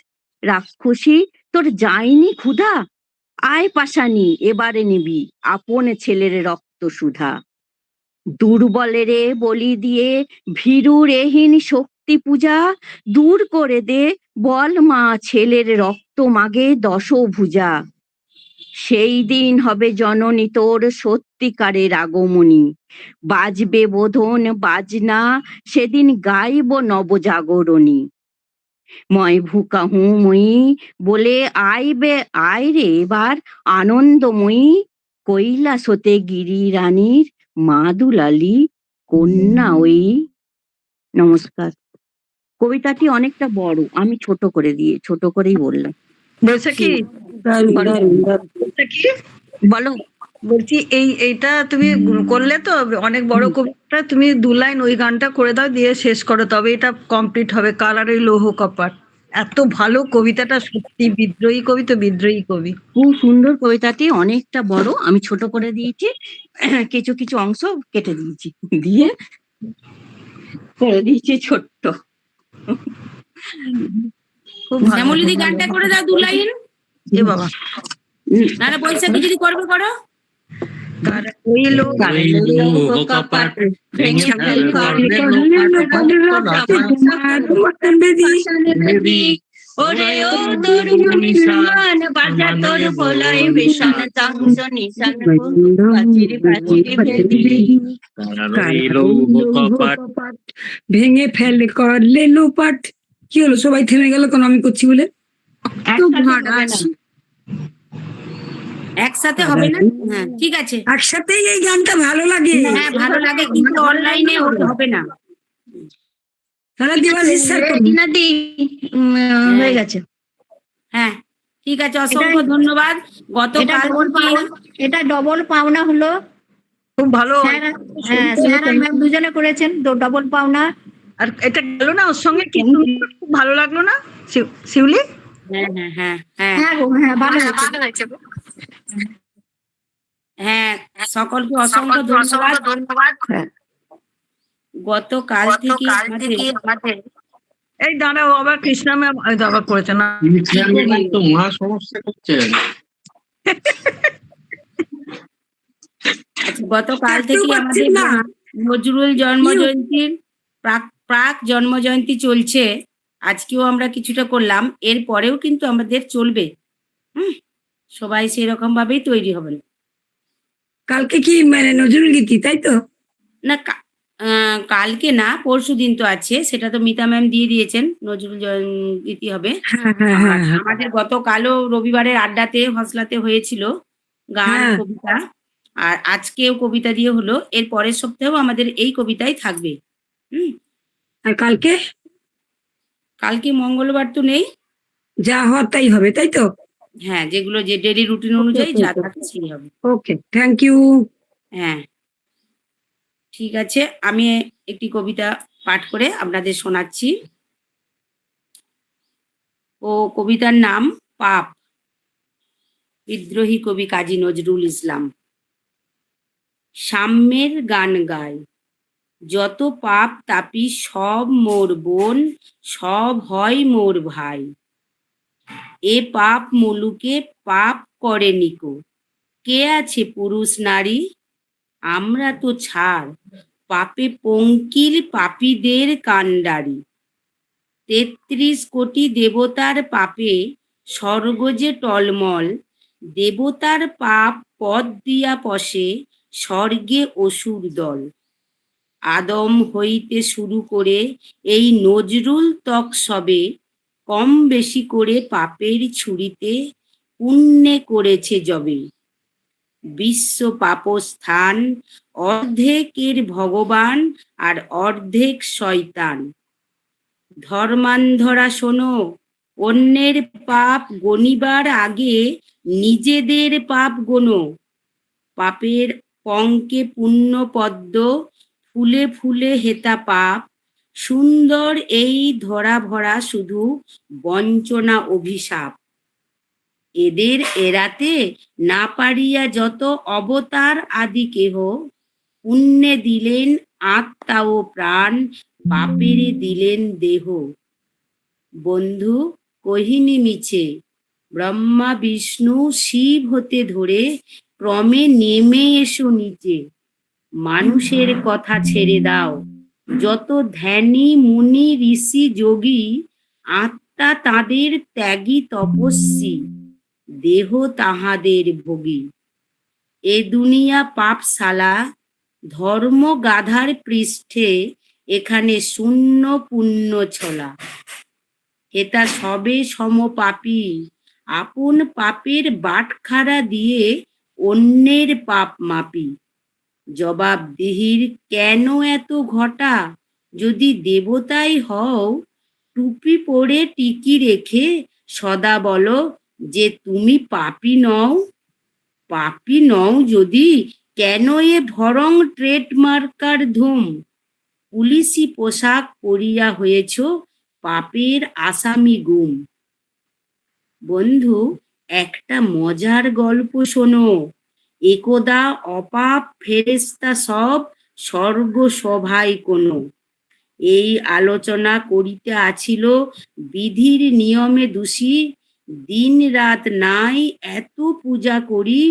Speaker 9: রাক্ষসী তোর যায়নি ক্ষুধা, আয় পাশানি এবারে নিবি আপন ছেলের রক্ত সুধা। দুর্বলেরে বলি দিয়ে ভীরুর এহীন শক্তি পূজা, দূর করে দে বল মা ছেলের রক্ত মাগে দশভুজা। সেই দিন হবে জননী তোর সত্যিকারের আগমনী, বাজবে বোধন বাজনা সেদিন গাইব নবজাগরণী। ময় ভুকাহু মই বলে আইবে আয় রে এবার আনন্দময়ী, কৈলাসতে গিরি রানীর মা দুলালি কন্যা ওই। নমস্কার। কবিতাটি অনেকটা বড়, আমি ছোট করেই বললাম।
Speaker 11: বৈশাখী বৈশাখী
Speaker 9: বলো।
Speaker 11: বলছি এইটা তুমি করলে তো অনেক বড় কবিতা, তুমি 2 লাইন ওই গানটা করে দাও দিয়ে শেষ করো, তবে এটা কমপ্লিট হবে। কালারের লৌহ কপাট, এত ভালো কবিতাটা, সত্যি বিদ্রোহী কবি তো বিদ্রোহী কবি।
Speaker 9: খুব সুন্দর কবিতাটি, অনেকটা বড়, আমি ছোট করে দিয়েছি, কিছু কিছু অংশ কেটে দিয়েছি, দিয়ে করে দিয়েছি ছোট্ট।
Speaker 11: খুব ভালো।
Speaker 2: শ্যামলিদি গানটা করে দাও 2 লাইন।
Speaker 11: এ বাবা,
Speaker 2: না না বৈশাখী যদি করবে করো।
Speaker 8: কপাট ভেঙে ফেল
Speaker 9: ওরে ও তোর মুসলমান বাজা তোর বলাই ভীষণ চাংস নিশান পাচিরি পাচিরি ভেদি
Speaker 8: কপাট
Speaker 13: ভেঙে ফেল করলে লোপাট। কি হলো সবাই থেমে গেল কেন আমি করছি বলে?
Speaker 2: একসাথে হবে না। হ্যাঁ ঠিক আছে,
Speaker 13: একসাথেই এই গানটা ভালো লাগে।
Speaker 2: হ্যাঁ ভালো লাগে, কিন্তু অনলাইনে হবে না।
Speaker 13: তাহলে দেবাশিস স্যার
Speaker 9: দিনাদি হয়ে গেছে।
Speaker 2: হ্যাঁ ঠিক আছে, অসংখ্য ধন্যবাদ।
Speaker 1: এটা ডবল পাওনা হলো।
Speaker 11: খুব ভালো।
Speaker 1: হ্যাঁ স্যার আর ম্যাম দুজনে করেছেন, ডবল পাওনা।
Speaker 11: আর এটা গেল না ওর সঙ্গে, কিন্তু খুব ভালো লাগলো না শিউলি?
Speaker 2: হ্যাঁ হ্যাঁ হ্যাঁ হ্যাঁ
Speaker 1: হ্যাঁ ভালো হয়েছে।
Speaker 2: হ্যাঁ সকলকে অসংখ্য ধন্যবাদ। গতকাল থেকে আমাদের
Speaker 11: এই দাঁড়াও, আবার কৃষ্ণা ম্যাম আবার করেছে না,
Speaker 8: তো মহা সমস্যা করছেন।
Speaker 2: গতকাল থেকে আমাদের নজরুল জন্মজয়ন্তীর প্রাক জন্মজয়ন্তী চলছে। আজকেও আমরা কিছুটা করলাম, এর পরেও কিন্তু আমাদের চলবে। সবাই সেরকম ভাবেই তৈরি হবেন।
Speaker 13: কালকে কি মানে নজরুল গীতি, তাই তো?
Speaker 2: না, কালকে না, পরশুদিন তো আছে, সেটা তো মিতা ম্যাম দিয়ে দিয়েছেন, নজরুল গীতি হবে।
Speaker 13: হ্যাঁ হ্যাঁ
Speaker 2: আর
Speaker 13: হ্যাঁ হ্যাঁ
Speaker 2: আমাদের গতকালও রবিবারের আড্ডাতে হসলাতে হয়েছিল গান,
Speaker 13: হ্যাঁ।
Speaker 2: কবিতা, আর আজকেও কবিতা দিয়ে হলো। এর পরের সপ্তাহেও আমাদের এই কবিতাই থাকবে।
Speaker 13: আর কালকে
Speaker 2: কালকে মঙ্গলবার তো নেই।
Speaker 13: যা হওয়ার তাই হবে, তাই তো?
Speaker 2: হ্যাঁ, যেগুলো যে ডেলি রুটিন অনুযায়ী যা থাকে সেই হবে।
Speaker 13: ওকে, থ্যাংক ইউ।
Speaker 2: হ্যাঁ, ঠিক আছে, আমি একটি কবিতা পাঠ করে আপনাদের শোনাচ্ছি। কবিতার নাম পাপ, বিদ্রোহী কবি কাজী নজরুল ইসলাম। সাম্যের গান গায়, যত পাপ তাপি সব মোর বোন, সব হয় মোর ভাই। এ পাপ মুলুকে পাপ করে নিকো, কে আছে পুরুষ নারী? আমরা তো ছাড়, পাপে পঙ্কিল পাপীদের কাণ্ডারি। ৩৩ কোটি দেবতার পাপে স্বর্গ যে টলমল, দেবতার পাপ পদ দিয়া পশে স্বর্গে অসুর দল। আদম হইতে শুরু করে এই নজরুল তক সবে, কম বেশি করে পাপের ছুরিতে পুণ্যে করেছে যবে। বিশ্ব পাপস্থান, অর্ধেকের ভগবান আর অর্ধেক শয়তান। ধর্মান্ধরা শোনো, অন্যের পাপ গণিবার আগে নিজেদের পাপ গোনো। পাপের পঙ্কে পুণ্য পদ্ম, ফুলে ফুলে হেতা পাপ। সুন্দর এই ধরা ভরা শুধু বঞ্চনা অভিশাপ। এদের এড়াতে না পারিয়া যত অবতার আদি কেহ, পুণ্যে দিলেন আত্মা ও প্রাণ, পাপেরে দিলেন দেহ। বন্ধু কহিনি মিছে, ব্রহ্মা বিষ্ণু শিব হতে ধরে ক্রমে নেমে এসো নিচে। মানুষের কথা ছেড়ে দাও, যত ধ্যানী মুনি ঋষি যোগী, আত্মা তাদের ত্যাগী তপস্বী, দেহ তাহাদের ভোগী। এ দুনিয়া পাপশালা, ধর্ম গাধার পৃষ্ঠে, এখানে শূন্য পুণ্য ছলা। এটা সবে সমপাপী, আপন পাপের বাটখারা দিয়ে অন্যের পাপ মাপি। জবাবদিহির কেন এত ঘটা? যদি দেবতাই হও, টুপি পরে টিকি রেখে সদা বলো যে তুমি পাপী নও। পাপী নও যদি, কেন এ ভরং ট্রেডমার্কার ধুম? পুলিশি পোশাক পরিয়া হয়েছ পাপের আসামি গুম। বন্ধু একটা মজার গল্প শোনো, একদা অপাপ ফেরেশতা সব স্বর্গ সভায় কোনো। এই আলোচনা করিতে আছিল বিধির নিয়মে দোষী, দিন রাত নাই এত পূজা করি,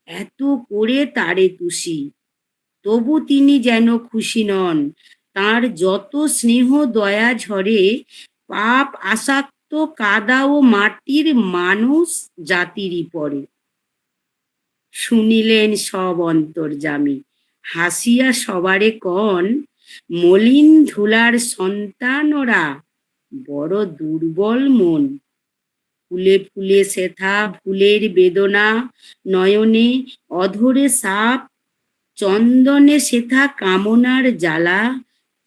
Speaker 2: এত করে তারে তুষি। তবু তিনি যেন খুশি নন, তার যত স্নেহ দয়া ঝরে, পাপ আসক্ত কাদা ও মাটির মানুষ জাতিরই পরে। শুনিলেন সব অন্তর্যামী, হাসিয়া সবারে কন, মলিন ধুলার সন্তান ওরা, বড় দুর্বল মন। ফুলে ফুলে সেথা ফুলের বেদনা, নয়নে অধরে সাপ, চন্দনে সেথা কামনার জ্বালা,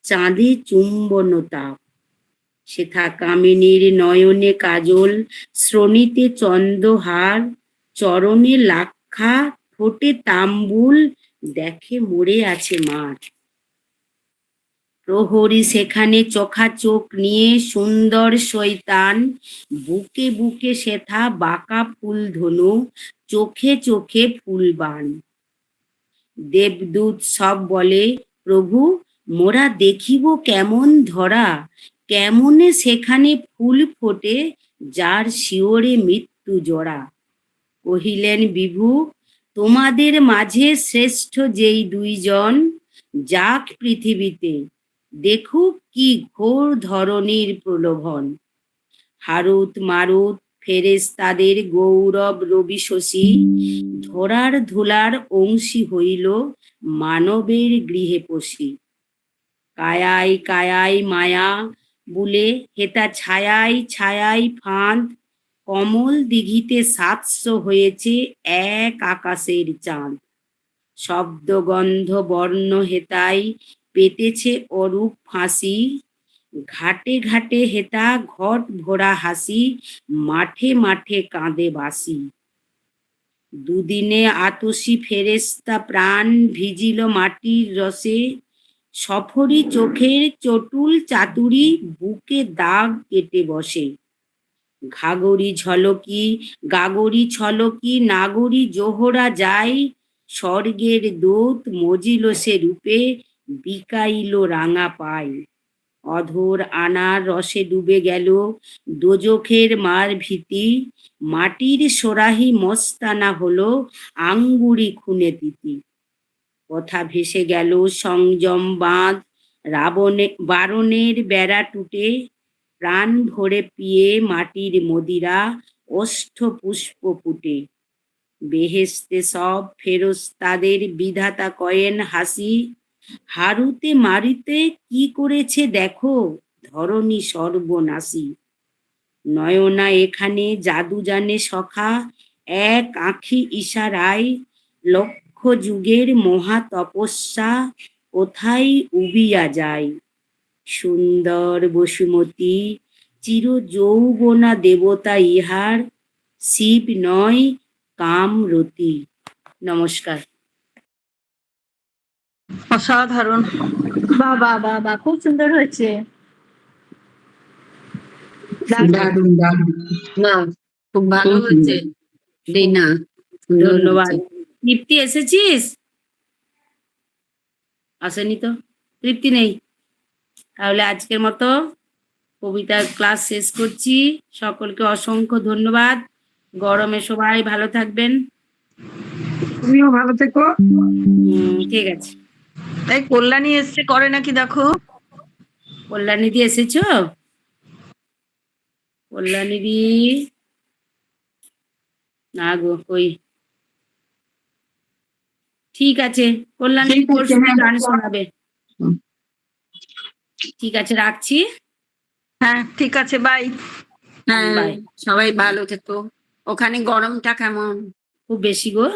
Speaker 2: চাঁদে চুম্বন তাপ। সেথা কামিনীর নয়নে কাজল, শ্রোণীতে চন্দ্রহার, চরণে লাক্ষা, ঠোঁটে তাম্বুল, দেখে মরে আছে মাঠ। প্রহরী সেখানে চোখা চোখ নিয়ে সুন্দর শয়তান, বুকে বুকে সেথা বাঁকা ফুল ধনু, চোখে চোখে ফুলবান। দেবদূত সব বলে, প্রভু মোরা দেখিব কেমন ধরা, কেমনে সেখানে ফুল ফোটে, যার শিওরে মৃত্যু জরা। কহিলেন বিভু, তোমাদের মাঝে শ্রেষ্ঠ যেই দুইজন, যাক পৃথিবীতে, দেখুক কি ঘোর ধরনীর প্রলোভন। হারুত মারুত ফেরেশতাদের গৌরব রবি শশী, ধরার ধুলার অংশী হইল মানবের গৃহে পশি। কায়ায় কায়ায় মায়া বুলে হেতা ছায়ায় ছায়ায় ফাঁদ, কমল দিঘিতে ৭০০ হয়েছে এক আকাশের চাঁদ। শব্দ গন্ধ বর্ণ হেতাই পেতেছে অরূপ ফাঁসি, ঘাটে ঘাটে হেতা ঘট ভরা হাসি, মাঠে মাঠে কাঁদে বাসি। দুদিনে আতসী ফেরেশতা প্রাণ ভিজিল মাটির রসে, সফরি চোখের চটুল চাতুরি বুকে দাগ কেটে বসে। ঘাগরি ঝলকি গাগরি ছলকি নাগরি জোহরা যায়, স্বর্গের দূত মজিল সে রূপে বিকাইল রাঙা পায়। অধর আনার রসে ডুবে গেল দোজখের মার ভীতি, মাটির সোরাহি মস্তানা হলো আঙ্গুরি খুনে তিতি। কথা ভেসে গেল সংযম বাঁধ, বারণের বেড়া টুটে, প্রাণ ভরে পিয়ে মাটির মদিরা ওষ্ঠ পুষ্প ফুটে। বেহেশতে সব ফেরেশতাদের বিধাতা কয়েন হাসি, হারুতে মারুতে কি করেছে দেখো ধরণী সর্বনাশী। নয়না এখানে জাদু জানে সখা, এক আঁখি ইশারায় লক্ষ যুগের মহা তপস্যা কোথায় উবিয়া যায়। সুন্দর বসুমতী চির যৌবনা দেবতা ইহার, শিব নয় কামরতী। নমস্কার।
Speaker 11: অসাধারণ।
Speaker 1: বাহ বাহ বাহ বাহ, খুব সুন্দর হয়েছে।
Speaker 6: দারুণ দারুণ।
Speaker 9: বাহ, খুব ভালো হয়েছে রিনা, সুন্দর
Speaker 2: ধন্যবাদ।
Speaker 9: হয়েছে।
Speaker 2: তৃপ্তি এসেছিস? আসেনি তো, তৃপ্তি নেই। তাহলে আজকের মতো কবিতার ক্লাস শেষ করছি। সকলকে অসংখ্য ধন্যবাদ। গরমে সবাই ভালো থাকবেন।
Speaker 13: তুমিও ভালো থেকো।
Speaker 2: ঠিক আছে।
Speaker 11: এই কল্যাণী এসছে, করে নাকি দেখো।
Speaker 2: কল্যাণীদি এসেছো? কল্যাণীদি না গো, কই? ঠিক আছে, কল্যাণী
Speaker 6: ঠিক আছে,
Speaker 2: পরশু
Speaker 6: হ্যাঁ।
Speaker 2: গান শোনাবে। ঠিক আছে, রাখছি।
Speaker 11: হ্যাঁ ঠিক আছে, বাই।
Speaker 9: হ্যাঁ,
Speaker 2: বাই।
Speaker 9: সবাই ভালো থেকো। ওখানে গরমটা কেমন?
Speaker 2: খুব বেশি গো।